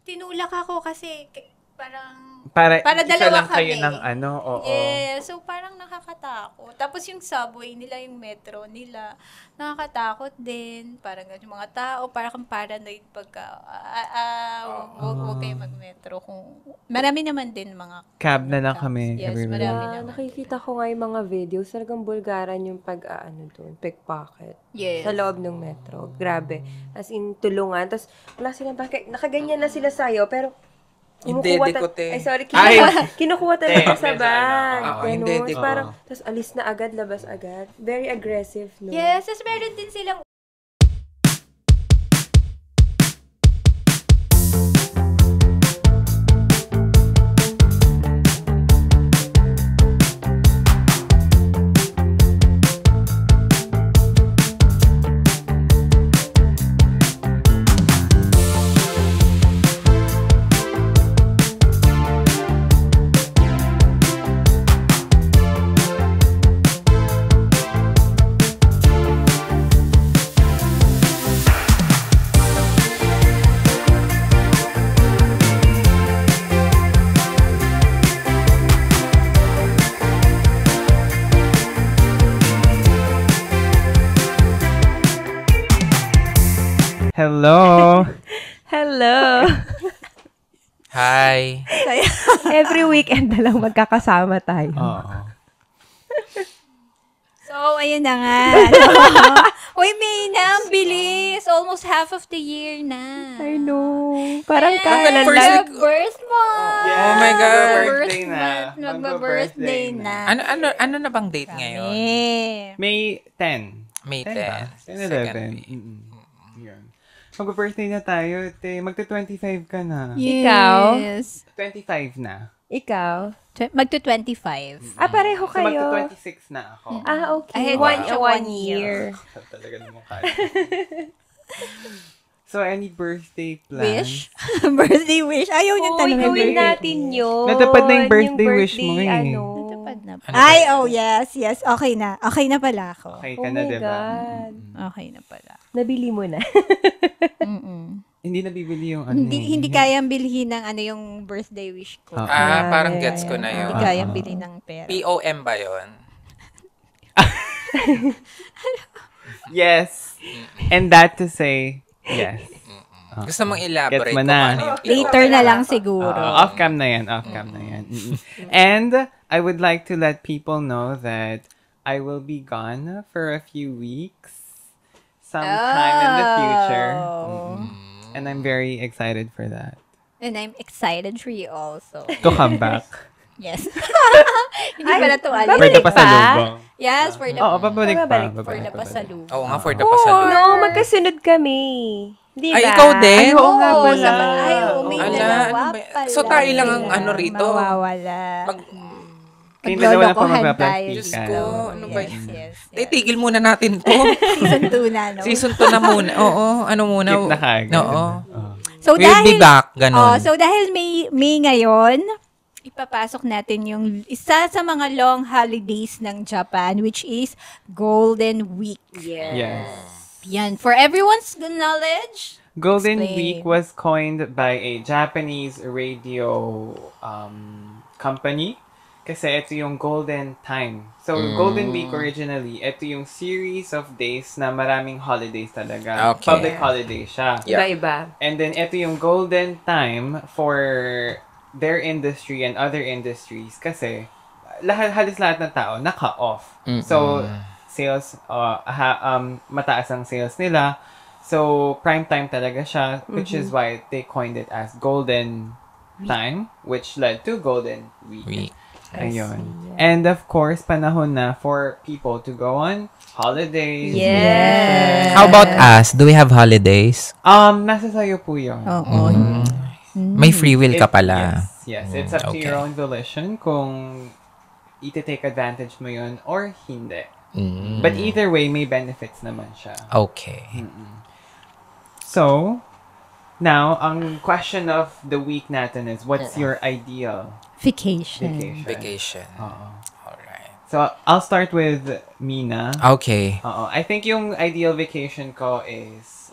tinulak ako kasi Para dalawa isa lang kami. kayo ng ano, oo. Yeah, so parang nakakatakot. Tapos yung subway nila, yung metro nila, nakakatakot din. Parang yung mga tao, parang paranoid pagka, huwag kayo mag-metro. Marami naman din mga Cab na lang cabs. kami Yes, everywhere. marami Yeah, naman. nakikita ko nga yung mga videos, talagang bulgaran yung doon, pickpocket. Yes. Sa loob ng metro. Grabe. As in, tulungan. Tapos, wala silang bakit, nakaganyan na sila sa'yo, pero, Hindi, Ay, sorry. Ay! Kinukuha talaga sa medyo bag. ano. Oo, Ganun. hindi, di ko. Parang, tapos alis na agad, labas agad. Very aggressive, no? Yes, tapos meron din silang Hello! Hello! Hi. Every weekend na lang magkakasama tayo. Oo. So, ayun na nga. Uy, May na, ang bilis. Almost half of the year na. I know. Parang And kailan first lang. week- birth month. Oh my God. Birthday na. Magba-birthday na. Ano na bang date ngayon? May 10. May 10 ba? 10. 10, 11. Yun. Mag-birthday na tayo, te. Magta-25 ka na. Yes. 25 na. Ikaw? Magto-25. Pareho So, kayo. magta-26 na ako. Okay. Ahead One year. Talaga naman kaya. So, any birthday plans? Wish? Birthday wish. Ayaw niyo Oo, tanongin. gawin natin yun. Natupad na yung birthday wish mo eh. Natupad na. Ano Ay, ba? oh yes, yes. Okay na. Okay na pala ako. Okay Oh ka na, my diba? God. Okay na pala. Nabili mo na. Mm-mm. Hindi nabibili yung ano. Hindi kayang bilhin ng ano yung birthday wish ko. Parang gets ko na yun. Hindi kayang bilhin ng pera. POM ba yun? Yes. And that to say, yes. Gusto mong elaborate Gets mo kung na. ano yung POM? Later na lang siguro. Off-cam na yan. Off-cam na yan. And I would like to let people know that I will be gone for a few weeks sometime in the future. And I'm very excited for that. And I'm excited for you also. To come back. Yes. Hindi pa na to For alis. the pasalubong. Yes, for the Oo, babalik pa. Babalik for the pasalubong. Oo nga, for the pasalubong. No, magkasunod kami. Di ba? Ay, ikaw din? Oo nga Oo, pala. Ay, may Ala, dalawa ano ba? pala. So, tayo lang ang ano rito? Mawawala. Kayong dalawa na pa Maglolokohan tayo. magpa-plastic Diyos ka. ko, ano ba Yes, yan? yes. Tigil muna natin to. Season 2 na, no? Season 2 na muna. Oo, ano muna. Skip na kaagad. Oo. So, We'll be back, ganun. So, dahil May ngayon, ipapasok natin yung isa sa mga long holidays ng Japan, which is Golden Week. Yes. Yan. For everyone's knowledge, Golden Explain. Week was coined by a Japanese radio company kasi ito yung golden time. So, Golden Week originally, ito yung series of days na maraming holidays talaga. Okay. Public holiday siya. Yeah. Iba-iba. And then, ito yung golden time for their industry and other industries kasi halos lahat ng tao naka-off. So, sales, mataas ang sales nila. So, prime time talaga siya, which is why they coined it as Golden Time, which led to Golden Week. Ayun. And of course, panahon na for people to go on holidays. yes. How about us? Do we have holidays? Nasa sayo po yun. Oo. May free will ka pala. Yes. It's up to okay. your own volition kung iti-take advantage mo yun or hindi. But either way, may benefits naman siya. Okay. So, now, ang question of the week natin is, what's your ideal Vacation. Vacation. Oo. Alright. So, I'll start with Mina. Okay. I think yung ideal vacation ko is,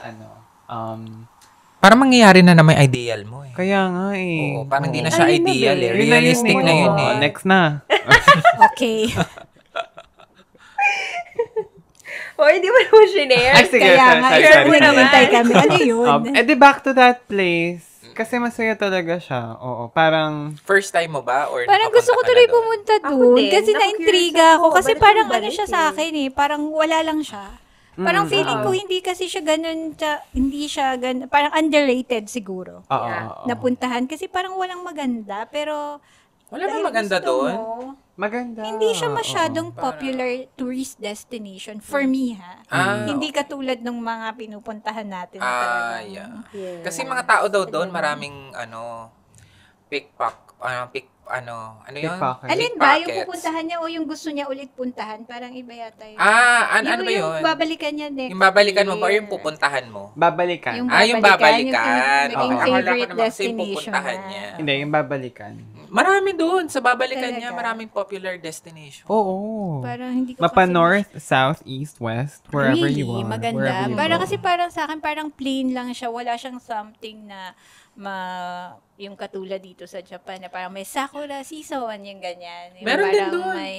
Parang mangyayari na may ideal mo eh. Kaya nga eh. Oo, parang hindi na siya Ayun na ideal ba? eh. Yun Realistic na yun Oo, eh. next na. Okay. Hindi mo naman shinare. Ay, sige. Kaya nga, sorry, isang sorry. naghihintay kami. Ano yun? Di back to that place. Kasi masaya talaga siya. Oo, parang... First time mo ba? Or Parang nakapunta gusto ko ka tuloy na doon? pumunta Ako doon. din. Kasi Naku-curious na-intriga ako. ako. Kasi Balik parang balik ano siya eh. sa akin eh. Parang wala lang siya. Parang feeling ko hindi kasi siya ganun, hindi siya ganun, parang underrated siguro. Oo, Yeah. oo. Napuntahan kasi parang walang maganda, pero Wala dahil ba maganda gusto doon? mo, Maganda. hindi siya Oo. masyadong popular tourist destination for me ha. Hindi katulad ng mga pinupuntahan natin na talagang Yeah. Yeah. Kasi mga tao daw doon, maraming ano yun? Pickpocket. Alin ba? Yung Pickpockets. pupuntahan niya o yung gusto niya ulit puntahan? Parang iba yata yun. Ano ba Yung yun? babalikan niya next Yung babalikan mo ba or year. yung pupuntahan mo? Babalikan. Yung Yung babalikan. Yung Oo. Akala ko favorite naman kasi yung destination pupuntahan na. niya. Hindi, yung babalikan. Marami doon. Sa babalikan niya, Talaga? maraming popular destination. Oo. Parang hindi ko Mapa kasi north, south, east, west, wherever really, you are. maganda. Wherever you Para go. kasi parang sa akin, parang plain lang siya. Wala siyang something na yung katulad dito sa Japan na parang may sakura season, yung ganyan. Yung Meron din parang doon. may,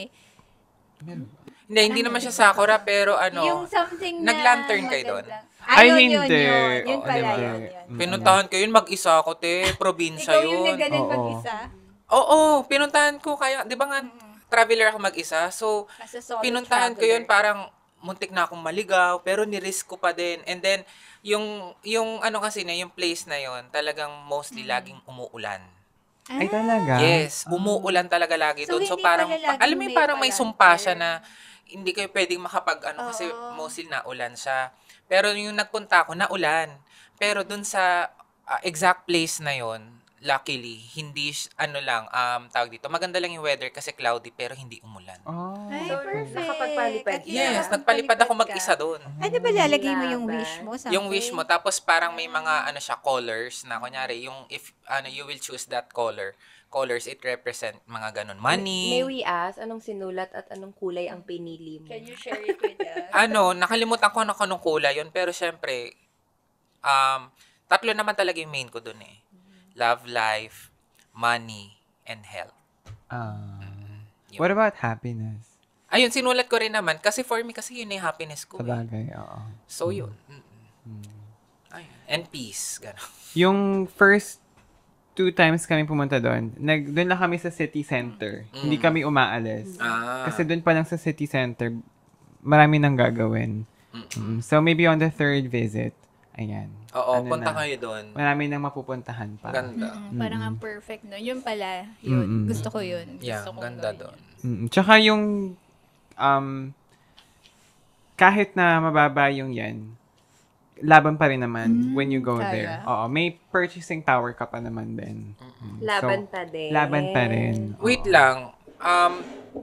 Hindi naman siya sakura, pero yung something na nag-lantern kayo doon? maganda. Ay, Yun, hindi. Yun Oo, pala, diba? yun. Pinuntahan ko yun, mag-isa ako, probinsya Ikaw yung yun. nagganon Oo. mag-isa. Oo, pinuntahan ko kaya, di ba nga, traveler ako mag-isa, so, As a solo pinuntahan ko yun, traveler. parang muntik na akong maligaw, pero ni-risk ko pa din. And then, yung ano kasi na, yung place na yun, talagang mostly laging umuulan. Ay, talaga? Yes, umuulan talaga lagi So, doon. So, hindi parang, pala laging alam mo yung may parang may palantir. sumpa siya na hindi kayo pwedeng kasi Oo. mostly naulan siya. Pero yung nagpunta ako, naulan. Pero doon sa exact place na yon, luckily, hindi, tawag dito, maganda lang yung weather kasi cloudy pero hindi umulan. Oh. Ay, So, perfect. nakapagpalipad At ka. least Yes, nagpalipad ako mag-isa doon. Ay, di ba lalagay mo yung Laban. wish mo? Yung wish mo, tapos parang may mga colors na kunyari, yung if you will choose that colors, it represent mga ganun, money. May we ask, anong sinulat at anong kulay ang pinili mo? Can you share it with us? Nakalimutan ko anong kulay yun, pero syempre, tatlo naman talaga yung main ko dun eh. Love, life, money, and health. Ah. What about happiness? Ayun, sinulat ko rin naman, kasi for me, kasi yun yung happiness ko. Eh. Sabagay, oo. So, yun. Ayun. And peace. Gano'n. Yung first 2 times kami pumunta doon, doon lang kami sa city center. Hindi kami umaalis. Kasi doon pa lang sa city center, marami nang gagawin. So, maybe on the 3rd visit, ayan. Oo, punta kayo doon. Marami nang mapupuntahan pa. Ganda. Parang ang perfect, no? Yun pala. Yun. Gusto ko yun. Yeah, Gusto kong ganda gawin doon. yun. Tsaka yung, kahit na mababa yung yan, laban pa rin naman when you go kaya. there. Oo, may purchasing power ka pa naman din. Laban pa din. Laban pa rin. Wait lang.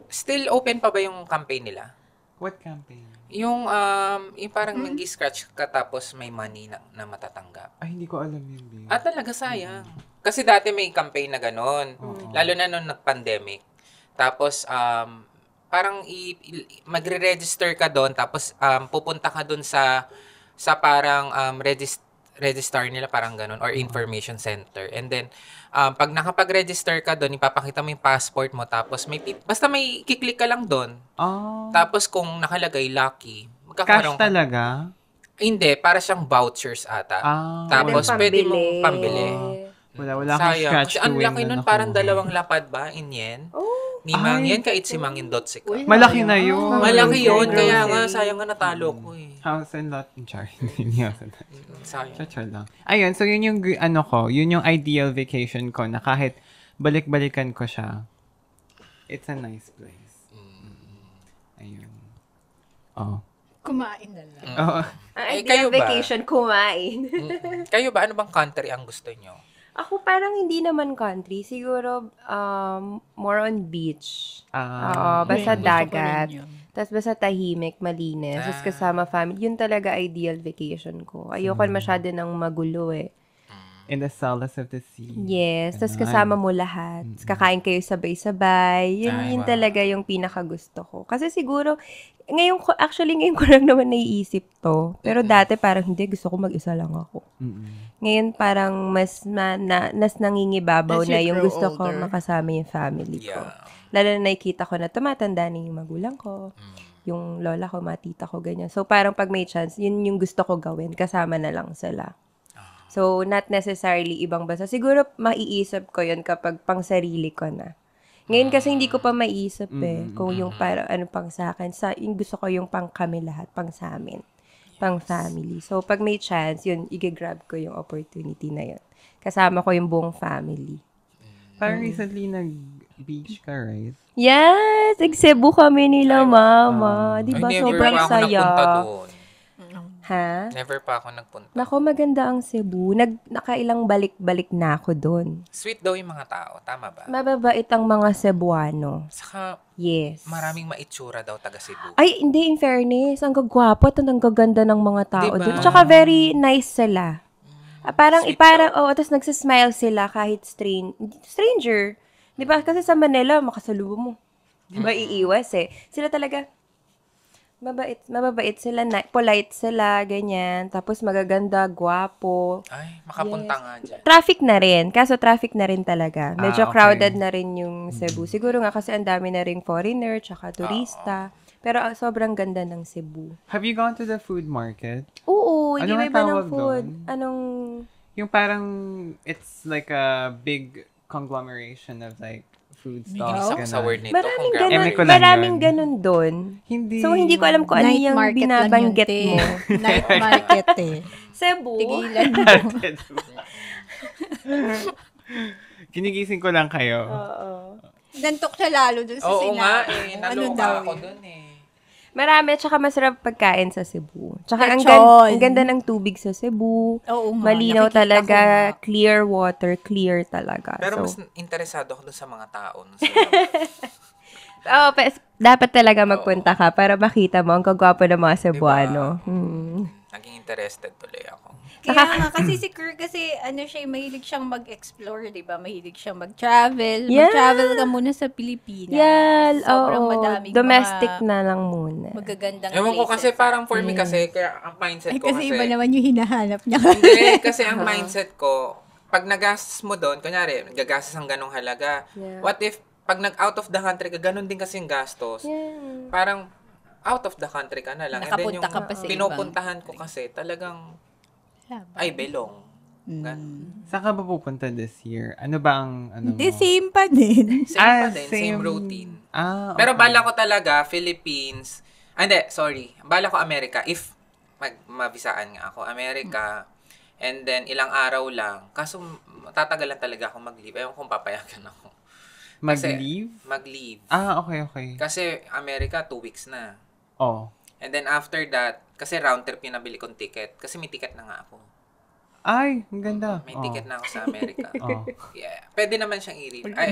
Still open pa ba yung campaign nila? What campaign? Yung parang mag-scratch ka tapos may money na matatanggap. Ay, hindi ko alam yun, babe. Talaga sayang. Kasi dati may campaign na gano'n. Lalo na nung nag-pandemic. Tapos, parang magre-register ka doon, tapos pupunta ka doon sa parang register nila, parang gano'n, or information center. And then, pag nakapag-register ka doon, ipapakita mo yung passport mo, tapos basta may kiklik ka lang doon. Oh, Tapos kung nakalagay lucky, cash magkakaroon ka. talaga? Hindi, para siyang vouchers ata. Tapos Pwedeng pwede mong pambili. Wala akong Sayang. scratch Kasi to ang win laki na nun, nakuha. parang 2 lapad ba in yen? Ni mang Ay. yen, kahit si mangin dotse ka. Malaki na yun. Malaki yun, Grocery. kaya nga, sayang nga natalo ko eh. House and lot. Char. Hindi house and lot. Sayang. Char lang. Ayun, so yun yung, yun yung ideal vacation ko na kahit balik-balikan ko siya, it's a nice place. Ayun. Oh. Kumain na lang. Oh. Ang Eh, ideal kayo ba? vacation, kumain. Kayo ba, ano bang country ang gusto nyo? Ako parang hindi naman country. Siguro, more on beach. Oo, basta Gusto ko rin dagat. yun. Tapos basta tahimik, malinis. Tapos kasama family. Yun talaga ideal vacation ko. Ayoko masyado ng magulo eh. In the solace of the sea. Yes, tapos Ganon. kasama mo lahat. Tapos kakain kayo sabay-sabay. Yun, Ay, yun wow. talaga yung pinakagusto ko. Kasi siguro, ngayon ko lang naman naiisip to. Pero dati parang hindi, gusto ko mag-isa lang ako. Ngayon parang mas nangingibabaw As na you yung grow gusto ko older. makasama yung family ko. Yeah. Lalo na nakikita ko na tumatanda na yung magulang ko, yung lola ko, matita ko, ganyan. So parang pag may chance, yun yung gusto ko gawin, kasama na lang sila. So not necessarily ibang bansa. Siguro maiisip ko yun kapag pang sarili ko na. Ngayon kasi hindi ko pa maiisip kung yung parang ano pang sa akin. Yung gusto ko yung pang kami lahat, pang sa amin. Pang family. So, pag may chance, yun, i-grab ko yung opportunity na yun. Kasama ko yung buong family. Parang recently nag-beach ka, right? Yes! Cebu kami nila, mama. Diba? Ay, never Sobrang pa ako saya. nagpunta doon. Ha? Never pa ako nagpunta. Nako, maganda ang Cebu. Nakailang balik-balik na ako doon. Sweet daw yung mga tao. Tama ba? Mababait ang mga Cebuano. Saka, Yes. maraming maitsura daw taga Cebu. Ay, hindi, in fairness. Ang gagwapo at ang gaganda ng mga tao Diba? doon. Tsaka very nice sila. Parang, Sweet tapos nagsismile sila kahit stranger. Di ba? Kasi sa Manila, makasalubong mo. Di ba, iiwas eh. Sila talaga, mababait sila, polite sila, ganyan. Tapos magaganda, gwapo. Ay, makapunta nga dyan. Traffic na rin. Kaso traffic na rin talaga. Medyo okay. crowded na rin yung Cebu. Siguro nga kasi ang dami na rin foreigner, tsaka turista. Pero sobrang ganda ng Cebu. Have you gone to the food market? Oo, Ano iba-iba nga ng tawag food. doon? Anong... Yung parang, it's like a big conglomeration of like food stalls. Isa ko sa word nito. Maraming kung Eme ganun, ko lang maraming yun. ganun doon. Hindi. So, hindi ko alam kung ano Night yung market lang binabanggit yun, te. mo. Night market eh. Cebu? Tigilan mo. Kinigising ko lang kayo. Oo. Nantok siya lalo dun sa Oo nga sinabi. eh. Ano Naloka daw ako yun? dun eh. Marami, tsaka masarap pagkain sa Cebu. Tsaka Lechon. ang ganda ng tubig sa Cebu. Oo nga. Malinaw nakikita talaga. ko nga. Clear water. Clear talaga. Pero so, mas interesado ako dun sa mga tao. dapat talaga magpunta ka para makita mo ang kagwapo ng mga Cebuano. Naging interested tuloy ako. Kaya nga, kasi si Kerr, kasi ano siya, mahilig siyang mag-explore, di ba? Mahilig siyang mag-travel. Yeah. Mag-travel ka muna sa Pilipinas. Yan, Sobrang oo. madaming Domestic mga na lang muna. magagandang Ewan ko kasi places. parang for me kasi, kaya ang mindset ko Kasi kasi, iba naman yung hinahanap niya. hindi, kasi ang mindset ko, pag nagastos mo doon, kunyari, gagastos ang ganong halaga, Yeah. what if, pag nag-out of the country ka, ganun din kasi yung gastos. Yeah. Parang, out of the country ka na lang. Nakapunta ka pa sa pinupuntahan ko kasi, talagang, ay, belong. Saan ka ba pupunta this year? Ano ba ang ano Hindi, mo? same pa din. Same pa din, same routine. Ah, okay. Pero bala ko talaga, Philippines, hindi, sorry, bala ko Amerika, if mabisaan nga ako, Amerika, and then ilang araw lang, kaso tatagalan talaga ako mag-leave, ewan kung papayagan ako. Mag-leave? Mag-leave. Ah, okay. Kasi Amerika, 2 weeks na. Oh. And then after that, kasi round trip yung nabili kong ticket, kasi may ticket na nga ako. Ay, ang ganda. May ticket na ako sa Amerika. Oh. Yeah. Pwede naman siyang i-read. Ano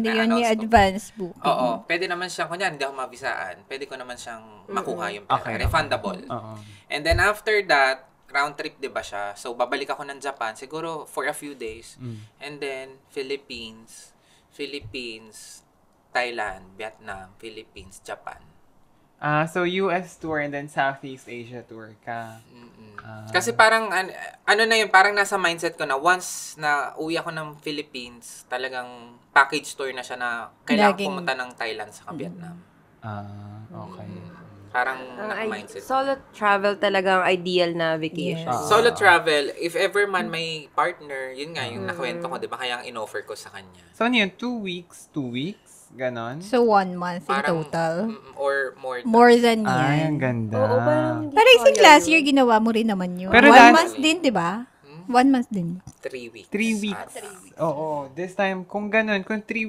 yun, announce yung ko. advance book. Oo, pwede naman siyang, kunya, hindi ako mabisaan, pwede ko naman siyang makuha yung pera. Okay. Refundable. Oo. And then after that, round trip, di ba siya? So, babalik ako ng Japan, siguro for a few days. And then, Philippines, Thailand, Vietnam, Philippines, Japan. So US tour and then Southeast Asia tour ka. Kasi parang, ano na yun, parang nasa mindset ko na once na uwi ako ng Philippines, talagang package tour na siya na kailangan pumunta ng Thailand sa Vietnam. Okay. Parang naka-mindset. Solo travel talaga ang ideal na vacation. Yes. Solo travel, if ever man may partner, yun nga, yung nakwento ko, di ba? Kaya ang in-offer ko sa kanya. So ano yun? 2 weeks? Ganon? So, 1 month in Parang, total. Or more. More than Ay, yan. ang ganda. Oo, parang hindi Pero I think kaya last yun. year, ginawa mo rin naman yun. Pero 1 last- month din, di ba? 1 month din. 3 weeks. 3 weeks. Oo. This time, kung 3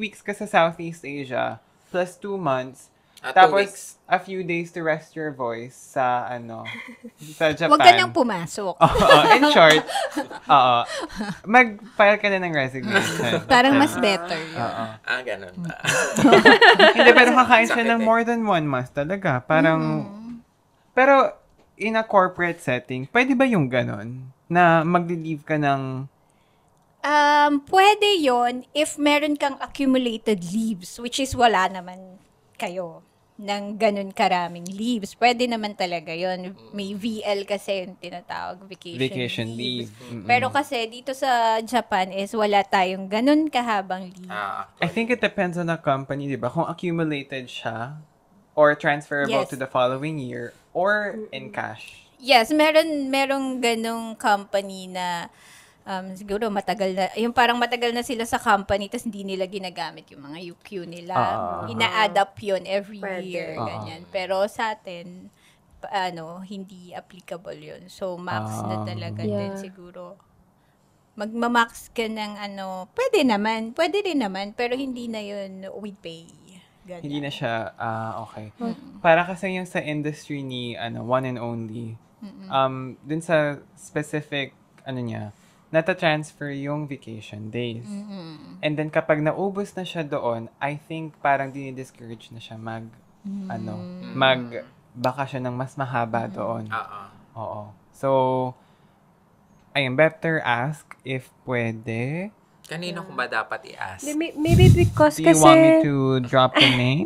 weeks ka sa Southeast Asia, plus 2 months, 2 tapos weeks. a few days to rest your voice sa, sa Japan. Huwag ka nang pumasok. Oo, in short, mag-file ka na ng resignation. Parang mas better yun. Oo. Ganun ba? Hindi, pero kakain siya Sakit ng eh. more than 1 month talaga. Parang, pero in a corporate setting, pwede ba yung ganon? Na mag-leave ka ng, Pwede yon if meron kang accumulated leaves, which is wala naman kayo. ng ganun karaming leaves. Pwede naman talaga yon. May VL kasi yung tinatawag, vacation leave. Pero kasi dito sa Japan is wala tayong ganun kahabang leave. I think it depends on the company, di ba? Kung accumulated siya, or transferable Yes. to the following year, or in cash. Yes, merong ganung company na siguro matagal na, yung parang matagal na sila sa company tapos hindi nila ginagamit yung mga UQ nila. Ina-adapt yun every Pwede. year, ganyan. Pero sa atin, hindi applicable yun. So, max na talaga din Yeah. siguro. Magmamax ka ng pwede rin naman, pero hindi na yun with pay. Ganyan. Hindi na siya, okay. Para kasi yung sa industry ni, one and only, dun sa specific, niya, nata-transfer yung vacation days. And then kapag naubos na siya doon, I think parang dinidiscourage na siya mag-bakasyon ng mas mahaba doon. Oo. So, ayun, better ask if pwede. Kanino ko ba dapat i-ask? Maybe because Do you kasi want me to drop the name?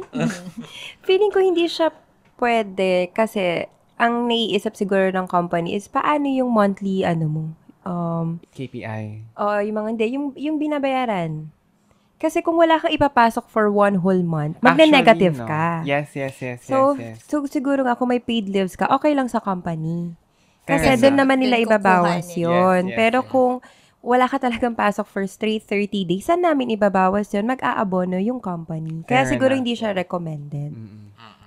feeling ko hindi siya pwede kasi ang naiisip siguro ng company is paano yung monthly mo. KPI. Yung mga hindi, yung binabayaran. Kasi kung wala kang ipapasok for one whole month, magne-negative Actually, no. ka. Yes. So, yes. so siguro nga kung may paid leaves ka, okay lang sa company. Kasi Correct. doon naman nila Doon ibabawas kukuhanin. yun. Yes, Pero yes. kung wala ka talagang pasok for straight 30 days, saan namin ibabawas yun? Mag-aabono yung company. Kaya Fair siguro enough. hindi siya recommended.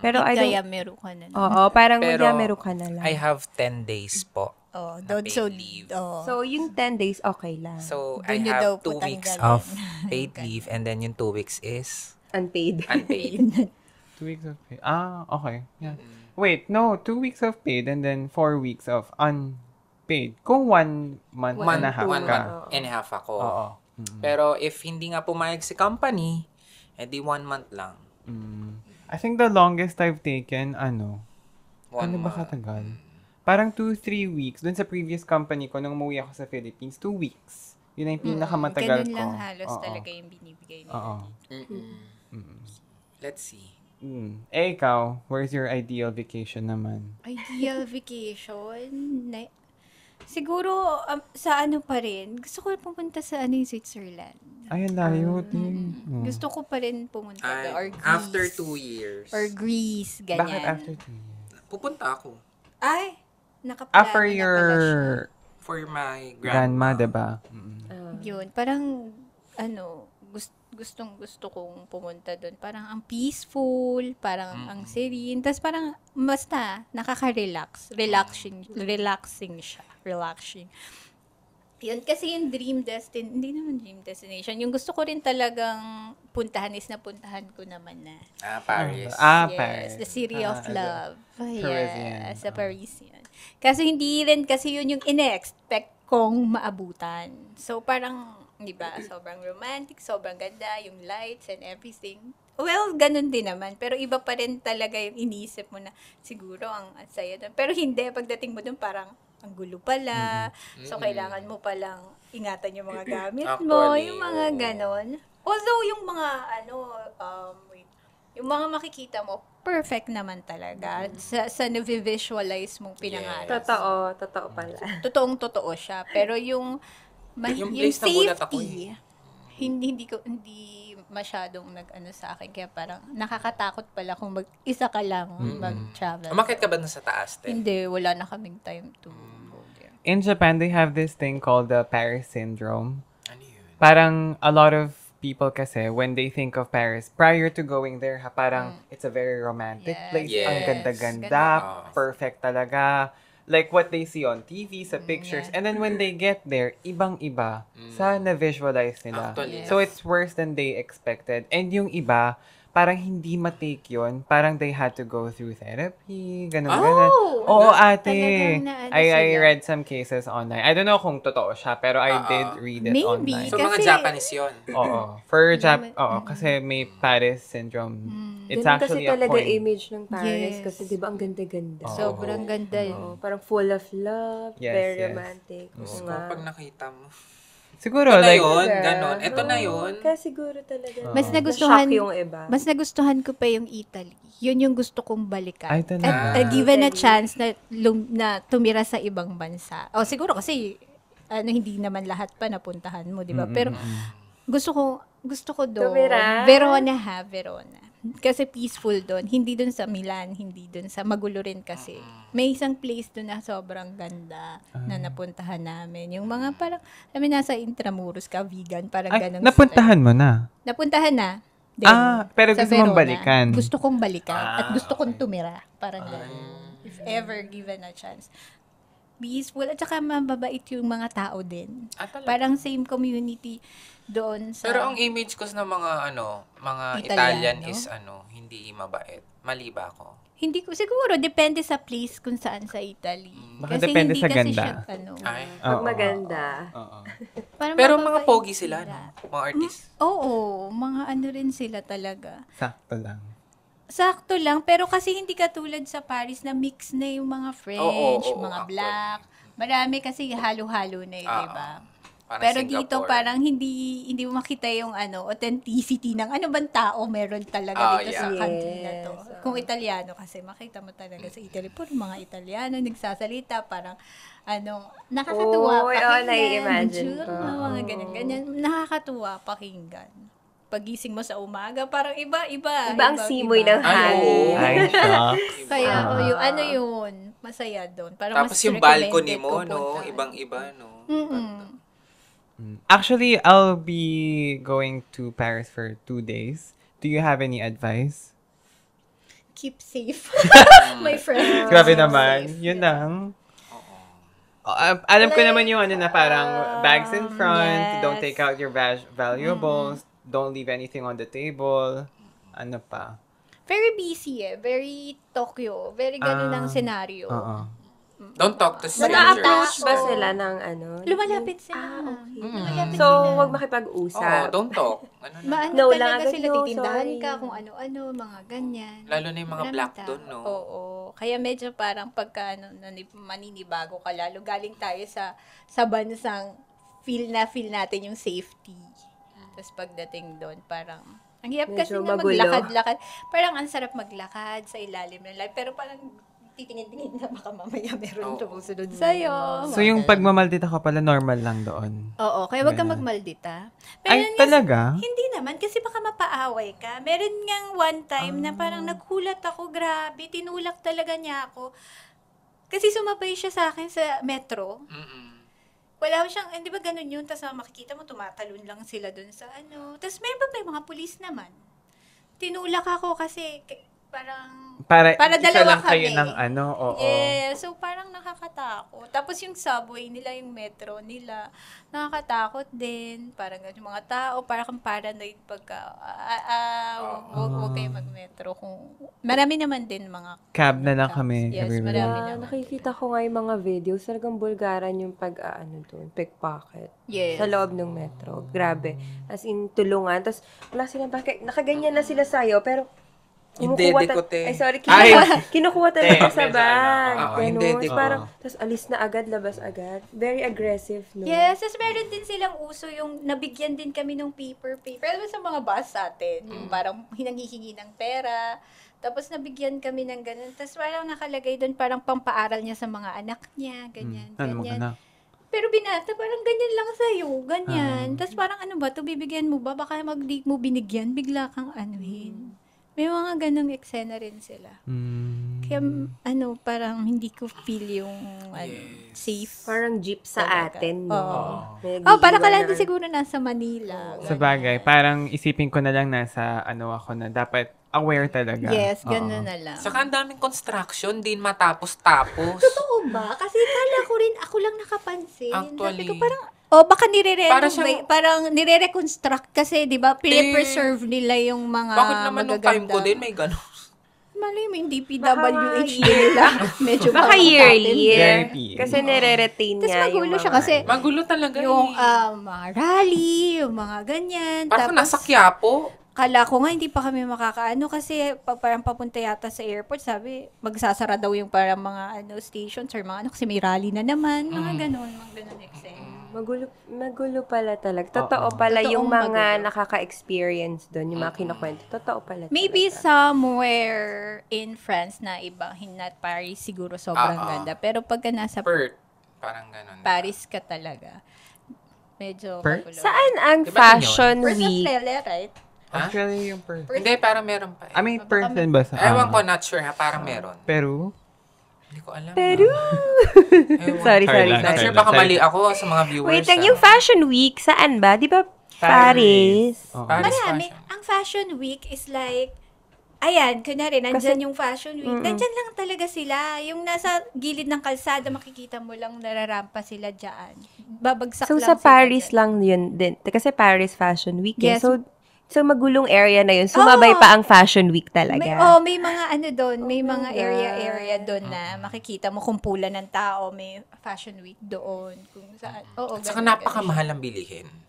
Pero I Kaya don't... meron ka na. Oo, parang Pero, meron ka na lang. I have 10 days po. Don't paid so leave. So, yung 10 days, okay lang. So, Doon I nyo daw have po 2 weeks tanggalin. of paid leave and then yung 2 weeks is Unpaid. unpaid. 2 weeks of paid. Okay. Yeah. Wait, no. 2 weeks of paid and then 4 weeks of unpaid. Kung 1 month and a half One ka. month and a half ako. Oo. Pero if hindi nga pumayag si company, edi 1 month lang. I think the longest I've taken, 1 ano ba month. katagal? Parang 2-3 weeks. Dun sa previous company ko, nung umuwi ako sa Philippines, 2 weeks. Yun ang pinakamatagal Ganun ko. lang halos Oo. talaga yung binibigay nila. Oo. Let's see. Ikaw, where's your ideal vacation naman? Ideal vacation? Siguro, sa pa rin. Gusto ko pumunta sa yung Switzerland. Ay, ang layo. Gusto ko pa rin pumunta doon. Or Greece. After 2 years. Or Greece, ganyan. Bakit after 2 years? Pupunta ako. Ay, nakaplano For na your pala siya. For my grandma, grandma. diba? Yun, parang, gusto kong pumunta doon. Parang ang peaceful, parang ang serene. Tapos parang, basta, nakaka-relax. Relaxing siya. Relaxing. Yun, kasi yung hindi naman dream destination. Yung gusto ko rin talagang puntahan is napuntahan ko naman na. Paris. Yes, Paris. the city of love. Parisian. Yes, sa Parisian. Kasi hindi rin kasi yun yung ine-expect kong maabutan. So parang, di ba, sobrang romantic, sobrang ganda, yung lights and everything. Well, ganun din naman. Pero iba pa rin talaga yung iniisip mo na siguro ang saya doon. Pero hindi, pagdating mo doon parang ang gulo pala. So, kailangan mo palang ingatan yung mga gamit mo, Actually, yung mga ganon. Although, yung mga, yung mga makikita mo, perfect naman talaga. Sa na-visualize mong pinangarap. Totoo pala. Totoong-totoo siya. Pero yung Yung place na gulat ako safety, hindi masyadong sa akin. Kaya parang nakakatakot pala kung mag-isa ka lang mag-travel. Umakit ka ba na sa taas, te? Hindi, wala na kaming time to go there. In Japan, they have this thing called the Paris syndrome. Ano yun? Parang a lot of people kasi, when they think of Paris, prior to going there, parang it's a very romantic Yes. place. Ang Yes. ganda-ganda, Ganda. perfect talaga. Like what they see on TV, sa pictures. yeah. And then when they get there, ibang-iba sa na-visualize nila. Actually, So it's worse than they expected. And yung iba, parang hindi matake yun. Parang they had to go through therapy, ganun. Oo, ate. Talagang naano I sila. read some cases online. I don't know kung totoo siya, pero I did read it Maybe. online. So, mga Kasi- Japanese yun. Oo. For kasi may Paris syndrome. It's Ganun kasi actually a talaga point. image ng Paris. Yes. Kasi di ba ang ganda-ganda. Sobrang ganda. Parang full of love, Yes, very yes. romantic. Oo So, nga. pag nakita mo, Siguro, Ito na like, yun, ganon. Ito na yun. Kaya siguro talaga. Mas nagustuhan, Na-shock yung iba. mas nagustuhan ko pa yung Italy. Yun yung gusto kong balikan. Ay, talaga. At given a Italy. chance na tumira sa ibang bansa. O siguro kasi hindi naman lahat pa napuntahan mo, 'di ba? Pero gusto ko doon. Tumira? Verona. Kasi peaceful doon. Hindi doon sa Milan, hindi doon sa magulo rin kasi. May isang place doon na sobrang ganda na napuntahan namin. Yung mga parang, nasa Intramuros ka, vegan, parang ay, ganun. napuntahan mo na. Napuntahan na. Din, Pero sa gusto mong Verona. balikan. Gusto kong balikan. At gusto kong tumira. Parang ganun. If ever given a chance. Peaceful. At saka mababait yung mga tao din. Talaga. Parang same community doon sa... Pero ang image ko ng mga mga Italiano? Italian is hindi mabait. Mali ba ako? Hindi ko, siguro, depende sa place kung saan sa Italy. Baka depende sa ganda. Ay. Pag Oo. maganda. Oo. parang Pero mababait mga pogi sila, sila. no? Mga artist. Oo, mga rin sila talaga. Sakto lang. Sakto lang, pero kasi hindi katulad sa Paris na mix na yung mga French, Oo, mga actually. black. Marami kasi halo-halo na di ba? Parang Pero Singapore. dito parang hindi mo makita yung authenticity ng ano bang tao meron talaga dito sa yeah. country na to. Yes. Kung Italiano kasi makita mo talaga sa Italy puro mga Italiano nagsasalita parang nakakatuwa Oy, pakinggan. nai-imagine ko. Mga ganyan. Nakakatuwa pakinggan. Pagising mo sa umaga, parang iba. Iba ang simoy ng Ay, oo. hangin. Ay, shucks. Kaya, yun, masaya doon. Parang Tapos mas yung balcony recommended mo, ko no? puntahan. Ibang-iba, no? Actually, I'll be going to Paris for 2 days. Do you have any advice? Keep safe. My friend. Grabe Keep naman. safe. Yun lang. Alam ko naman yung na parang bags in front, don't yes. take out your valuables, don't leave anything on the table. Ano pa? Very busy Very Tokyo. Very ganun ang senaryo. Oo. Don't talk to strangers. Na-approach ba sila ng Lumalapit sila. Okay. Lumalapit So, sila. huwag Oo, makipag-usap. don't talk. Maano No talaga lang agad, sila, no, titindahan sorry. ka kung ano-ano, mga ganyan. Lalo na yung mga Maraming black tao. doon, no? Oo. Kaya medyo parang pagka maninibago ka, lalo galing tayo sa bansang feel natin yung safety. Tapos pagdating doon, parang ang hirap kasi Medyo na magulo. maglakad-lakad. Parang ang sarap maglakad sa ilalim ng light. Pero parang titingin-tingin na baka mamaya meron tumusunod sa'yo. So, yung pagmamaldita ka pala, normal lang doon. Oo, kaya wag kang magmaldita. Pero Ay, yun talaga? hindi naman, kasi baka mapaaway ka. Meron ngang one time na parang naghulat ako, grabe, tinulak talaga niya ako. Kasi sumabay siya sa akin sa metro. Wala siyang, di ba ganun yun? Tapos makikita mo, tumatalon lang sila dun sa Tapos may mga pulis naman. Tinulak ako kasi parang Para isa dalawa lang kayo kami. ng oo. Yeah, so parang nakakatakot. Tapos yung subway nila, yung metro nila, nakakatakot din. Parang yung mga tao, parang paranoid pagka, wag kayo mag-metro. Marami naman din mga Cab na lang kami Yes, everywhere. marami Ah, naman. nakikita ko nga yung mga videos, talagang bulgaran yung doon, pickpocket. Yes. Sa loob ng metro. Grabe. As in, tulungan. Tapos, wala silang bakit, nakaganyan na sila sa'yo, pero, Hindi, dikote. ay, sorry, Ay! kinukuha talaga sa medyo bag. Oo, Ganun. hindi, Tapos dikote. parang, tapos alis na agad, labas agad. Very aggressive, no? Yes, tapos meron din silang uso yung nabigyan din kami ng paper. Alam mo sa mga bus atin, yung parang hinanghihingi ng pera. Tapos nabigyan kami ng ganun. Tapos parang nakalagay doon parang pampaaral niya sa mga anak niya, ganyan, Ano ganyan. mga anak? Pero binata, parang ganyan lang sa'yo, ganyan. Tapos parang ano ba, to bibigyan mo ba? Baka di mo binigyan, bigla kang anuhin. May mga ganong eksena rin sila. Kaya parang hindi ko feel yung safe. Parang jeep sa Talaga. atin, no? Oo. May Para ka nag-iiwan lang na- siguro nasa Manila. Sa bagay, parang isipin ko na lang nasa ako na dapat aware talaga. Yes, Oo. gano'n na lang. Saka ang daming construction, din matapos-tapos. Totoo ba? Kasi kala ko rin, ako lang nakapansin. Actually. Sabi ko parang, parang parang nire-reconstruct kasi, di ba, preserve nila yung mga Bakit naman nung time ko magagandang- din may gano'n? Malay mo, yung Baka DPWH nga nila. Medyo Baka yearly. Very PE. Kasi nire-retain Tapos niya yung magulo siya mga- kasi Magulo talaga yung eh. mga rally, yung mga ganyan. Parang Tapos, nasa Quiapo. kala ko nga hindi pa kami makakaano kasi parang papunta yata sa airport, sabi, magsasara daw yung parang mga stations or mga kasi may rally na naman, mga ganon eksena. Magulo pala talaga. Totoo pala Totoong yung mga magulo. nakaka-experience doon, yung mga kinukwento. Totoo pala Maybe talaga. somewhere in France na iba, not Paris, siguro sobrang ganda. Pero pagka nasa Perth. Parang ganun. Paris ka talaga, medyo Perth? magulo. Saan ang Diba Fashion Perth, Week? Australia, right? Ha? Australia yung Perth. Hindi, parang meron pa eh. I mean, person ba sa... Ewan ko, not sure ha. Parang meron. Peru? Hindi ko alam. Peru! Ewan. sorry. Not sure, baka mali ako sa mga viewers. Wait lang, yung Fashion Week, saan ba? Di ba Paris? Oo. Paris Marami. fashion. Ang Fashion Week is like, ayan, kunyari, nandyan yung Fashion Week. Nandyan lang talaga sila. Yung nasa gilid ng kalsada, makikita mo lang nararampa sila dyan. Babagsak So, lang sa sila Paris dyan. lang yun din. Kasi Paris Fashion Week. Yes. So magulong area na yun. Sumabay pa ang Fashion Week talaga. May mga ano doon, may my mga God. area doon na makikita mo kumpulan ng tao, may Fashion Week doon, kung saan. Oo, At saka ganun, napakamahal ang bilihin. ganun.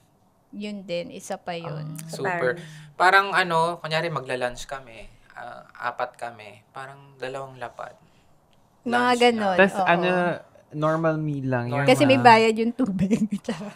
Yun din, isa pa yun. Super. Parang ano, kunyari magla-lunch kami, 4 kami, parang 2 lapad. Mga Lunch ganon. Tapos oo. normal meal lang. Yung Kasi may mga- bayad yung tubig.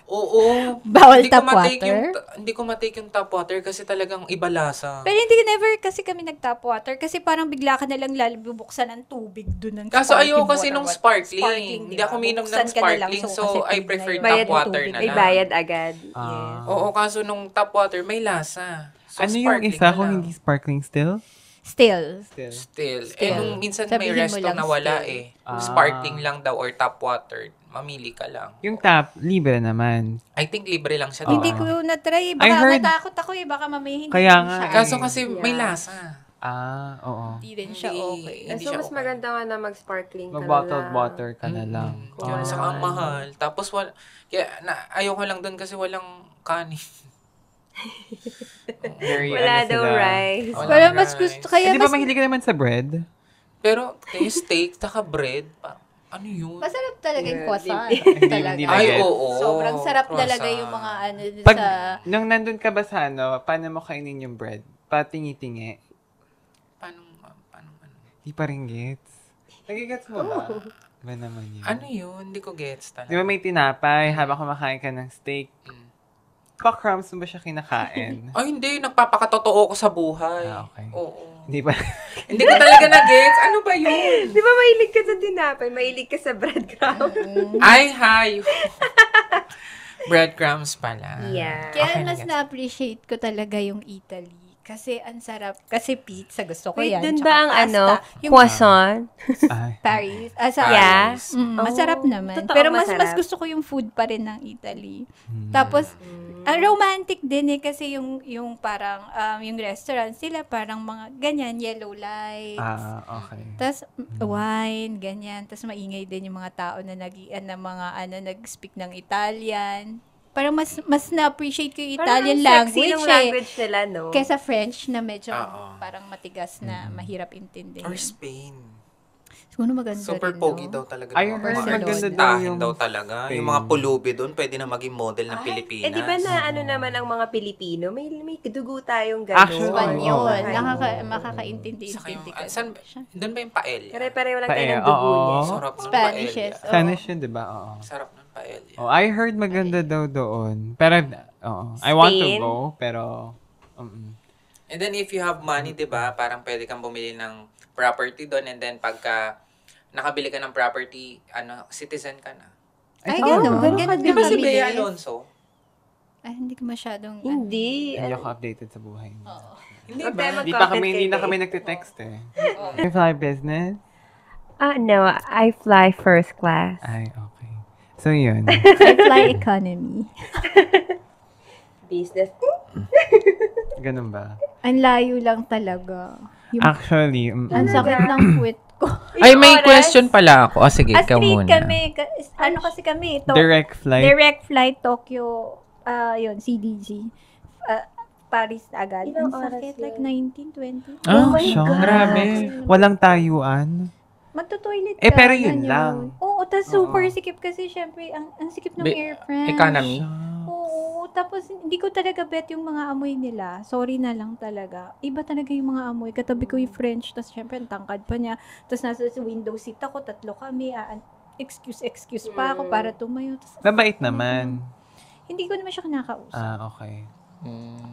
Oo. Bawal Hindi ko tap matake water? Hindi ko matake yung tap water kasi talagang iba lasa. Pero hindi never kasi kami nag-tap water kasi parang bigla ka na lang lalubuksan ng tubig doon ng Kaso sparkling ayoko kasi water. nung sparkling. Hindi diba? ako minom ng Bubuksan ka na lang, sparkling, so kasi I tubig prefer na yun. tap Bayad yung water tubig. na May lang. bayad agad. Yes. Oo, kaso nung tap water may lasa. So, Ano yung sparkling isa na kung lang. hindi sparkling still? Still. Still. Still. Nung minsan Sabihin may mo resto lang na wala still. Sparkling lang daw or tap water. Mamili ka lang. Yung tap, libre naman. I think libre lang siya. Hindi diba? ko na-try. I Baka heard- natakot ako baka mamaya hindi Kaya rin nga siya. eh. Kaso kasi may Yeah. lasa. Oo. Hindi rin siya okay. Hindi So, siya mas okay. maganda nga na mag-sparkling ka na Mag-bottled lang. water ka na lang. Kung Saka ang mahal. Tapos kaya ayoko lang doon kasi walang kanin. Very, Wala ano daw sila. rice. Walang Pero mas rice. gusto, kaya Hindi ba mas, mahilig ka naman sa bread? Pero steak, taka bread, ano yun? masarap talaga yung Yeah, croissant. hindi Talaga. na Ay, gets. oo. Sobrang sarap Croissant. talaga yung mga ano dun Pag, sa... nung nandun ka ba sa paano mo kainin yung bread? Patingi-tingi? Paano ano? Di pa rin gets. Nagigets mo ba? Ba naman yun? Ano yun? Hindi ko gets talaga. Di ba may tinapay habang kumakain ka ng steak? Pa-crumbs mo ba siya kinakain? Ay, hindi. Nagpapakatotoo ko sa buhay. Okay. Oo. Di ba? Hindi ko talaga na-gets. Ano ba yun? Di ba mahilig ka sa tinapay? Mahilig ka sa breadcrumb? Ay, hi! Breadcrumbs pala. Yeah. Kaya Okay, mas gets. na-appreciate ko talaga yung Italy. Kasi ang sarap. Kasi pizza, gusto ko Wait, yan. dun Tsaka ba ang pasta. Yung croissant? Ay. Paris. Yeah. Masarap naman. Totoo, Pero mas masarap. gusto ko yung food pa rin ng Italy. Tapos, ang romantic din kasi yung parang, yung restaurant, sila parang mga ganyan, yellow lights. Okay. Tapos, wine, ganyan. Tapos, maingay din yung mga tao na nag-speak ng Italian. Parang mas na-appreciate ko yung Italian language, language nila, no? kesa French na medyo Oo. parang matigas na mahirap intindihin. Or Spain. Siguro maganda Super rin, pogi no? daw talaga. I yung heard mga maganda daw artistahin yung daw talaga. Spain. Yung mga pulubi doon, pwede na maging model ng Pilipinas. di ba na ano naman ang mga Pilipino? May dugo tayong gano'n. Actually, Espanyol. oo. Makakaintindi-intindi ka. Doon ba yung paella? Pare-pareho lang tayo ng Paella, dugo oo. niya. Sarap ng Spanish, paella. yes. Oo. Spanish yun, di ba? Oo. Sarap ng paella. Oh, I heard maganda daw doon. Pero, I want to Spain? go, pero, And then if you have money, 'di ba, parang pwede kang bumili ng property doon and then pagka nakabili ka ng property, citizen ka na. Ay, ganun. ganun. Ganun Ganun Di ba si kabilis. Bea Alonso? Ay, hindi ko masyadong... Hindi. hindi ako updated sa buhay. Hindi Huwag ba? tayo Hindi pa kami, Mag-comment hindi na kayo, kami eh. nagte-text eh. May fly business? No, I fly first class. Ay, okay. So, yun. I fly economy. Business. Ganun ba? Ang layo lang talaga. Yung, Actually, ang sakit ng puwet ko. Ay, may oras. question pala ako. Sige, ikaw Street muna. kami. Ano kasi kami? direct flight. Direct flight Tokyo. Yun, CDG. Paris agad. Ilang Ang oras sakit. yun? Like 19, 20. Oh my siya. God. Grabe. Walang tayuan. Magto-toilet Eh, ka, pero yun ganyan. lang. Oo, tas super sikip kasi syempre, ang sikip ng Air France. Economy? Oo, tapos hindi ko talaga bet yung mga amoy nila. Sorry na lang talaga. Iba talaga yung mga amoy. Katabi ko yung French, tapos syempre ang tangkad pa niya. Tapos nasa window seat ako, 3 kami. excuse pa ako para tumayo. Tas, Mabait naman. hindi ko naman siya kinakausap. Okay.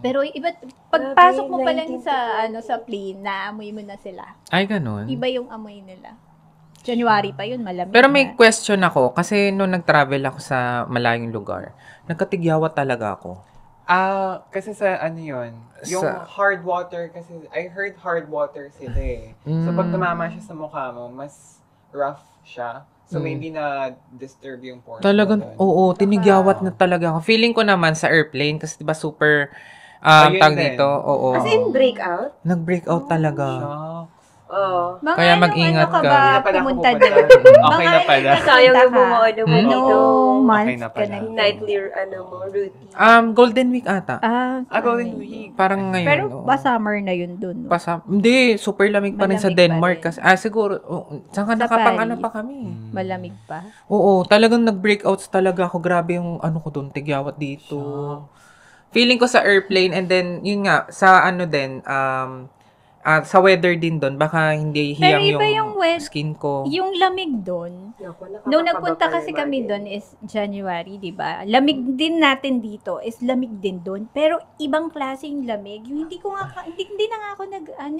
Pero iba, pagpasok mo pa lang sa plane, naamoy mo na sila. Ay, ganun. Iba yung amoy nila. January pa yun, malamig Pero may na. question ako, kasi nung nag-travel ako sa malayong lugar, nagkatigyawat talaga ako. Kasi sa ano yun, yung hard water, kasi I heard hard water sila eh. So pag tumama siya sa mukha mo, mas rough siya. So maybe na-disturb yung pores. Talagang, oo, tinigyawat na talaga ako. Feeling ko naman sa airplane, kasi diba super, Ayun tag din. dito, oo. As in, breakout? Nag-breakout talaga. Shock. Oo. Mga Kaya anong mag-ingat ano ka ka. ba Hindi na pala ako pumunta pupunta. doon? Okay na pala. Sayang yung pumunta ka. bumono mo dito. Anong month Okay na ka pala. na? Nightly, routine. Golden Week ata. Golden Week. Parang ngayon. Pero oo. ba summer na yun doon? No? Hindi, super lamig pa rin sa Malamig pa Denmark. rin. Kasi, siguro, saan ka Sa nakapang Paris. ano pa kami? Malamig pa. Oo, talagang nag-breakouts talaga ako. Grabe yung ano ko doon, tigyawat dito. Feeling ko sa airplane and then, yun nga, sa ano din, sa weather din doon, baka hindi Pero hiyang iba yung skin ko. Yung lamig doon, nung nagpunta kasi kami doon is January, di ba? Lamig din natin dito is lamig din doon. Pero ibang klase yung lamig. Yung hindi ko nga, hindi na nga ako nag-hand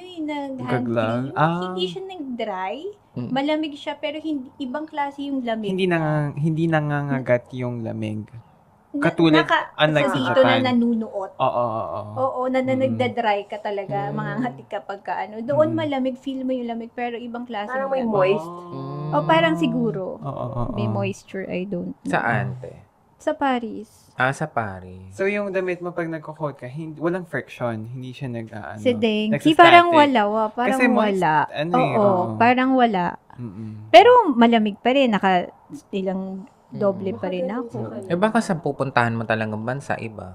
Naglag? cream. Ah. Hindi siya nag-dry. Malamig siya, pero ibang klase yung lamig. Hindi nangangagat yung lamig. Katulad, unlike sa dito Japan. na nanunuot. Oo. Oo, nagda-dry ka talaga, mangangati ka pagka ano. Doon malamig, feel mo yung lamig, pero ibang klase Parang yung may lamig. moist. O parang siguro. Oo. May moisture, I don't know. Saan, te? Sa Paris. Sa Paris. So yung damit mo pag nagko-coat ka, walang friction, hindi siya Si Deng. nagsastatic. Parang wala. Parang Kasi moist, wala. oo. Parang wala. Mm-mm. Pero malamig pa rin. Ilang doble pa rin ako. Baka sa pupuntahan mo talagang bansa, iba.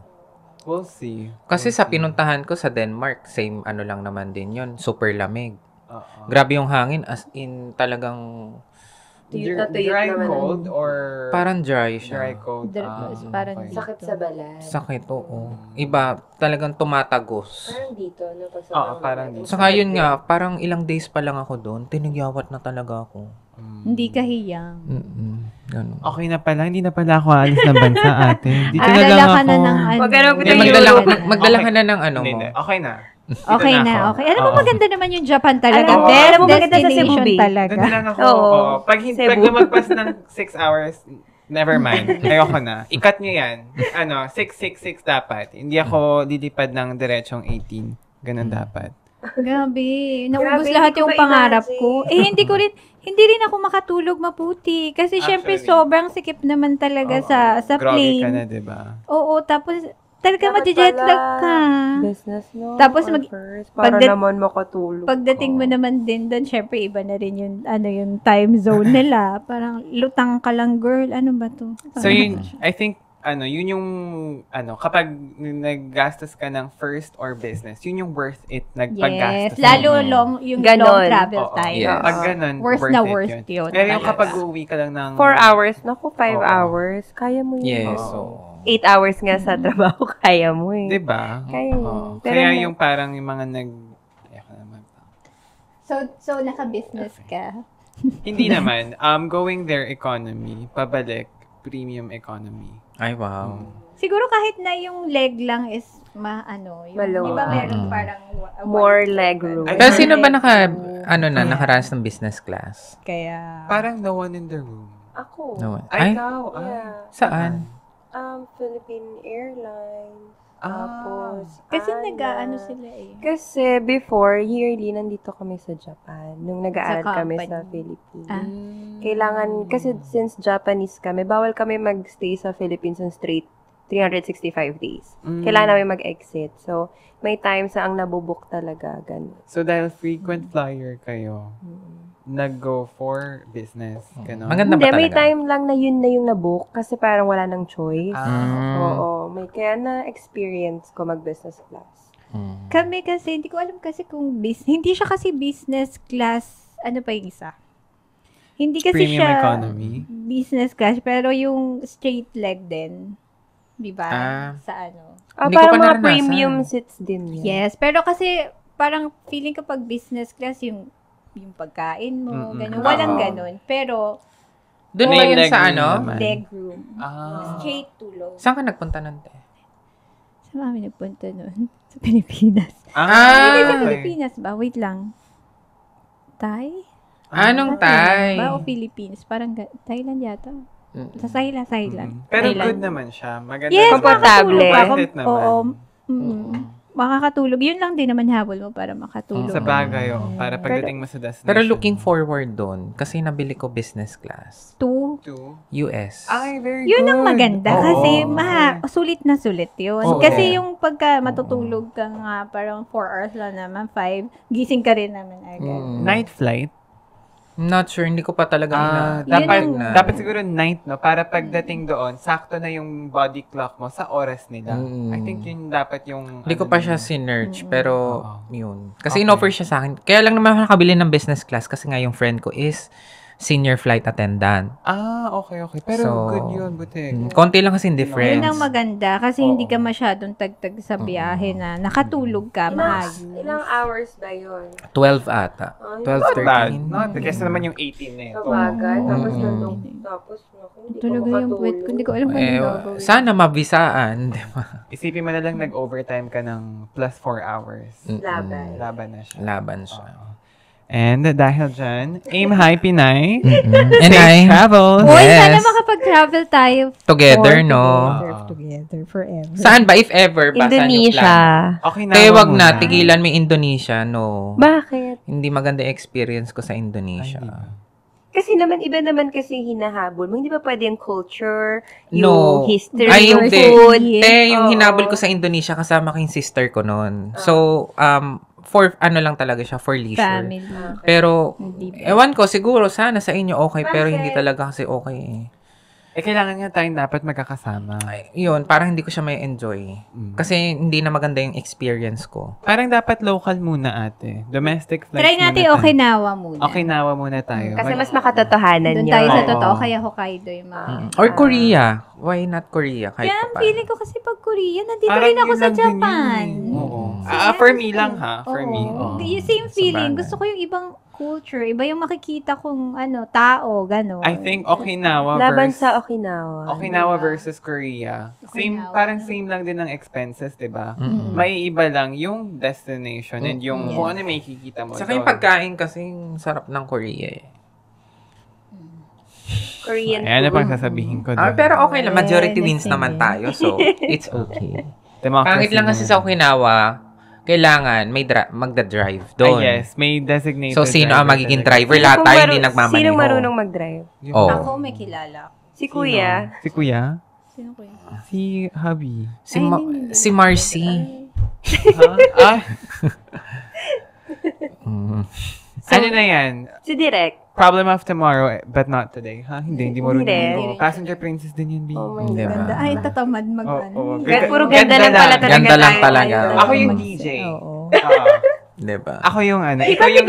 We'll see. Kasi sa pinuntahan ko sa Denmark, same ano lang naman din yun. Super lamig. Oo. Grabe yung hangin, as in talagang Tuyot na tuyot Dry naman. cold or parang dry siya. dry cold? Parang okay. Sakit sa balat. Sakit, oo. Iba, talagang tumatagos. Parang dito, no? Pag Oo, parang dito. Saka yun nga, parang ilang days pa lang ako doon, tinigyawat na talaga ako. Hindi ka hiyang. Ganun. Okay na pala, hindi na pala ako alis ng bansa, ate. Dito na lang Alala ako. ka na ng ano. Wag ka na Hindi, magdala ka na ng ano Hindi, mo. hindi. Okay na. Dito Okay na, ako. okay. Alam mo, Oo. maganda naman yung Japan talaga. Alam mo, Best alam mo, maganda sa Cebu, destination babe. talaga. Doon lang ako. Oo. Oo. Pag Cebu. lumagpas ng 6 hours, never mind. Ayoko na. Ikat nyo yan. 666 dapat. Hindi ako lilipad ng diretsong 18. Ganun dapat. Grabe. Naubos Grabe, lahat hindi ko yung pangarap ma-imagine. ko. Hindi rin ako makatulog mabuti. Kasi syempre, Actually. sobrang sikip naman talaga sa Grabe plane. ka na, diba? Oo, tapos talaga Dapat mati-jet lag pala ka. Business, no? Tapos Or mag- first, para pagdat- naman makatulog Pagdating mo naman din doon, syempre iba na rin yung time zone nila. Parang lutang ka lang, girl. Ano ba to? So yun, I think, yun yung, kapag naggastos ka ng first or business, yun yung worth it Yes, nagpaggastos. lalo Ganon. long travel Oo. time. Yes. Pag ganun, Worth worth na it worth yun. yun. Pero yung Talaga. kapag uuwi ka lang ng 4 hours. Naku, 5 Oo. hours. Kaya mo yun. Yes, Oo. oo. 8 hours nga sa trabaho, kaya mo eh. Diba? Kaya yun. Oo. Pero Kaya na- yung parang yung mga ayoko naman. So naka-business ka? Hindi naman. Going there economy, pabalik, premium economy. Ay, wow. Siguro kahit na yung leg lang is yung, Maluwag. di ba meron parang More leg room. Ay, Pero sino ba nakaranas ng business class? Kaya, Parang no one in the room. Ako. No. Ay, Ay, ikaw. Yeah. saan? Philippine Airlines. Ah. Tapos, kasi ANA. nag-ano sila eh. Kasi before, yearly, nandito kami sa Japan. Nung nag-aaral Sa kami company. sa Philippines. Ah. Kailangan, kasi since Japanese kami, bawal kami magstay sa Philippines on straight 365 days. Kailangan namin mag-exit. So, may times na ang nabubuk talaga. Ganun. So dahil frequent flyer kayo, nag-go for business. Ganon. Maganda ba Hindi, talaga? may time lang na yun na yung nabook kasi parang wala nang choice. Mm. Oo. Kaya na-experience ko mag-business class. Kami kasi, hindi ko alam kasi kung hindi siya kasi business class, ano pa yung isa? Hindi kasi Premium siya economy. business class, pero yung straight leg din. Di ba? Ah. Sa ano. Hindi ko Parang pa mga naranasan. premium seats din yun. Yes, pero kasi parang feeling ko pag business class yung pagkain mo, Mm-mm. ganun. Walang Oo. ganun. Pero Doon ba May yun leg sa room ano? naman. Leg room. Straight tulog. Saan ka nagpunta nun, te? Saan kami nagpunta nun? Sa Pilipinas. Hindi sa okay. Pilipinas ba? Wait lang. Thai? Anong Thailand Thai? ba o Philippines? Parang Thailand yata. Sa Thailand. Pero Thailand. good naman siya. Maganda. Yes, Komportable. makakatulog ka. Worth it naman. Oo. Makakatulog. Yun lang din naman habol mo para makatulog. Sa bagay, para pagdating mo sa destination. Pero looking forward doon, kasi nabili ko business class. To, US. Ay, very yun good. ang maganda Oo. kasi sulit na sulit yun. Oo. Kasi yung pagka matutulog ka nga parang 4 hours lang naman, 5, gising ka rin naman agad. Night flight? Not sure, hindi ko pa talaga Dapat, Yun ang- dapat siguro night, no? Para pagdating doon, sakto na yung body clock mo sa oras nila. I think yun dapat yung... Hindi ko pa siya sinerch, pero yun. Kasi Okay. in-offer siya sa akin. Kaya lang naman ako nakabili ng business class kasi nga yung friend ko is senior flight attendant. Okay. Pero So, good yun, buti. Konti lang kasi difference. Yun ang maganda kasi hindi ka masyadong tagtag sa biyahe na nakatulog ka maayos. Ilang hours ba yun? 12 ata. 12, 13. Not bad. Kasi naman yung 18 na Sa ito. bagay. Tapos nandun. Tapos, naku, hindi ka Talaga yung makatulog. puwet ko. Hindi ko alam kung ano gagawin. Sana mabisaan, di ba? Isipin mo na lang nag-overtime ka ng plus 4 hours. Laban. Laban na siya. Laban siya. And dahil dyan, aim high, Pinay. And Safe I, travels. Uy, Yes. sana makapag-travel tayo together, no? together forever. Saan ba, if ever ba? Saan yung Indonesia. plan? Okay na. Kaya wag na, tigilan mo yung Indonesia, no. Bakit? Hindi maganda yung experience ko sa Indonesia. Kasi naman, iba naman kasi hinahabol mo. Hindi ba pwede yung culture, No. yung history, Ay, yung hindi. food? Yung Oo. hinabol ko sa Indonesia, kasama ko yung sister ko noon. So, for ano lang talaga siya, for leisure. Family. Pero, Hindi ba? ewan ko, siguro, sana sa inyo okay, pero hindi talaga kasi okay eh. Kailangan nga tayong dapat magkakasama. Yun, parang hindi ko siya may enjoy. Kasi hindi na maganda yung experience ko. Parang dapat local muna, ate. Domestic flights Try natin muna tayo. Okinawa muna. Okinawa muna tayo. Kasi mas makatotohanan Doon yun. tayo sa Oo. totoo, kaya Hokkaido yung mga... Or Korea. Why not Korea? Kahit Kaya pa ang paano. feeling ko kasi pag Korea, nandito Parang rin ako yun sa lang din Japan. yun eh. Oo. For me lang ha. For Oo. me. Oo. Yung same feeling. Sabagay. Gusto ko yung ibang culture. Iba yung makikita kong tao, gano'n. I think Okinawa Laban versus... sa Okinawa. Okinawa versus Korea. Same, Okinawa. parang same lang din ng expenses, di ba? May iba lang yung destination and yung kung ano may kikita mo. Saka yung pagkain kasi sarap ng Korea eh. Korean Ayan na food. pang sasabihin ko. doon. Pero okay lang. Majority Yes, wins yes. naman tayo. So, it's okay. Democracy Pangit lang kasi naman. sa Okinawa, kailangan may magda-drive Ah, doon. yes. May designated So, sino ang magiging talaga. driver? Lahat tayo hindi nagmamaneho. Sinong marunong mag-drive? Oh. Ako may kilala. Si Kuya. Si Kuya? Sino ko yun? Si Hubby. Si Marcy. Ah, Mm. ano na yan? Si Direk. Problem of tomorrow, but not today. Ha? Hindi mo rin. Hindi. Passenger Princess din yan, B. Oh my Hindi God. ba? Ganda. Ay, tatamad mag Oo. Puro ganda lang pala talaga Ganda lang tayo. talaga. Ako yung DJ. Oo. Oo. Diba? Ako yung ano. Ikaw Ikaw yung...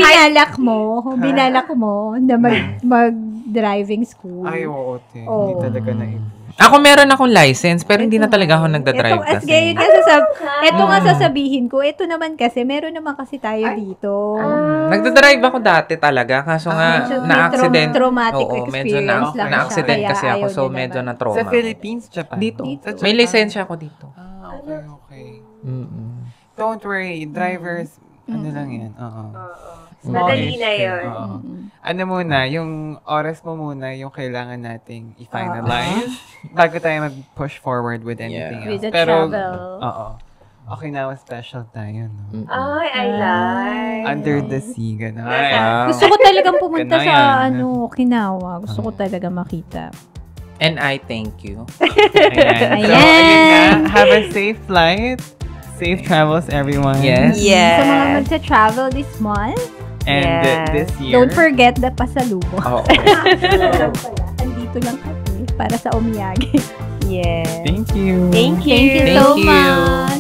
binalak mo na mag-driving school. Ay, oo, te. Oo. Hindi talaga na Ako meron akong license, pero hindi na talaga ako nagda-drive kasi. Ito nga sasabihin ko, ito naman kasi, meron naman kasi tayo dito. Nagda-drive ako dati talaga, kaso nga Medyo may na-accident. traumatic Oo, medyo experience lang siya, na-accident kaya kasi ako, ayaw so din medyo naman. na-trauma. Sa Philippines, Japan? Dito. Dito. May lisensya ako dito. Okay. Mm-mm. Don't worry, drivers, ano lang yan. Oo. Madali na issue. yun. Oo. Ano muna, yung oras mo muna, yung kailangan nating i-finalize bago tayo mag-push forward with anything With else. the Pero, travel. oo. Okay na, special tayo, no? Ay, I like. Under the sea, gano'n. Gusto ko talagang pumunta Ganda sa yan. Okinawa. Gusto ko talaga makita. And I thank you. Ayan. So, Ayan. ayun nga. Have a safe flight. Safe travels, everyone. Yes. Yes. Sa mga magta-travel this month, And Yes. this year. don't forget the pasalubong. Oo. Andito lang kami para sa omiyage. Yes. Thank you. Thank you. Thank you Thank so you. much.